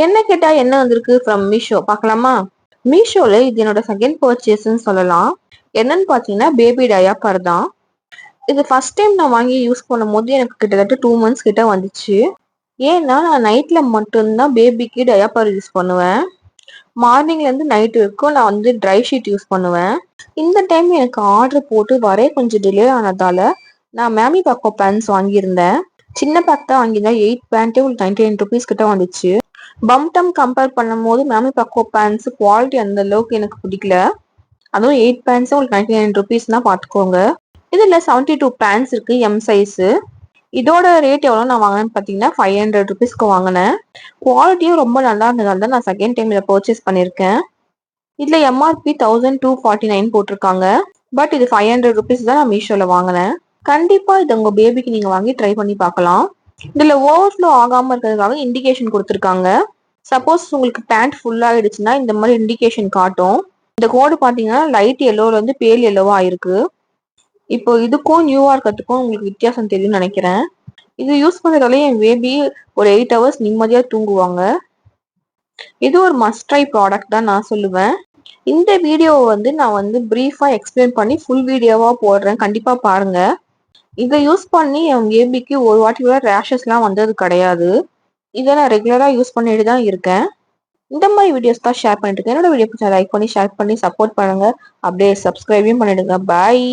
என்ன கேட்டா என்ன வந்திருக்கு ஃப்ரம் மீஷோ பார்க்கலாமா? மீஷோல இது என்னோட செகண்ட் பர்ச்சேஸ்ன்னு சொல்லலாம். என்னன்னு பார்த்தீங்கன்னா பேபி டயாப்பர் தான். இது ஃபர்ஸ்ட் டைம் நான் வாங்கி யூஸ் பண்ணும்போது எனக்கு கிட்டத்தட்ட 2 மந்த்ஸ் கிட்ட வந்துச்சு. ஏன்னா நான் நைட்ல மட்டும்தான் பேபிக்கு டயாப்பர் யூஸ் பண்ணுவேன். மார்னிங்ல இருந்து நைட் வரைக்கும் நான் வந்து ட்ரை ஷீட் யூஸ் பண்ணுவேன். இந்த டைம் எனக்கு ஆர்டர் போட்டு வர கொஞ்சம் டிலே ஆனதால நான் மேமி பாக்கோ பேண்ட்ஸ் வாங்கியிருந்தேன். சின்ன பேக் தான் வாங்கியிருந்தேன். 8 பேண்ட்டே ஒரு 99 ருபீஸ் கிட்ட வந்துச்சு. பம்டம் கம்பேர் பண்ணும்போது மேமி பக்கோ பேண்ட்ஸ் குவாலிட்டி அந்த அளவுக்கு எனக்கு பிடிக்கல. அதுவும் 8 பேண்ட்ஸ் உங்களுக்கு 99 ருபீஸ்னா பார்த்துக்கோங்க. இதுல 72 பேண்ட்ஸ் இருக்கு எம் சைஸ். இதோட ரேட் எவ்வளோ நான் வாங்கினேன்னு பார்த்தீங்கன்னா 500 ருபீஸ்க்கு வாங்கினேன். குவாலிட்டியும் ரொம்ப நல்லா இருந்ததால தான் நான் செகண்ட் டைம் இதை பர்ச்சேஸ் பண்ணியிருக்கேன். இதுல எம்ஆர்பி 1249 போட்டிருக்காங்க. பட் இது 500 ருபீஸ் தான் நான் மீஷோல வாங்கினேன். கண்டிப்பா இது உங்க பேபிக்கு நீங்க வாங்கி ட்ரை பண்ணி பார்க்கலாம். இதுல ஓவர்ஃப்ளோ ஆகாம இருக்கிறதுக்காக இண்டிகேஷன் கொடுத்துருக்காங்க. சப்போஸ் உங்களுக்கு பேண்ட் ஃபுல் ஆயிடுச்சுன்னா இந்த மாதிரி இண்டிகேஷன் காட்டும். இந்த கோடு பாத்தீங்கன்னா லைட் எல்லோல இருந்து பேல் எல்லோவா ஆயிருக்கு. இப்போ இதுக்கும் நியூவா இருக்கிறதுக்கும் உங்களுக்கு வித்தியாசம் தெரியும்னு நினைக்கிறேன். இது யூஸ் பண்றதாலே என் பேபி ஒரு 8 ஹவர்ஸ் நிம்மதியா தூங்குவாங்க. இது ஒரு மஸ்ட் ட்ரை ப்ராடக்ட் தான் நான் சொல்லுவேன். இந்த வீடியோவை வந்து நான் வந்து பிரீஃபா எக்ஸ்பிளைன் பண்ணி ஃபுல் வீடியோவா போடுறேன். கண்டிப்பா பாருங்க. இதை யூஸ் பண்ணி என் பேபிக்கு ஒரு வாட்டி கூட ரேஷஸ்லாம் வந்தது கிடையாது. இதை நான் ரெகுலரா யூஸ் பண்ணிட்டு தான் இருக்கேன். இந்த மாதிரி வீடியோஸ் தான் ஷேர் பண்ணிட்டு இருக்கேன். என்னோட வீடியோ லைக் பண்ணி ஷேர் பண்ணி சப்போர்ட் பண்ணுங்க. அப்படியே சப்ஸ்கிரைபையும் பண்ணிடுங்க. பாய்.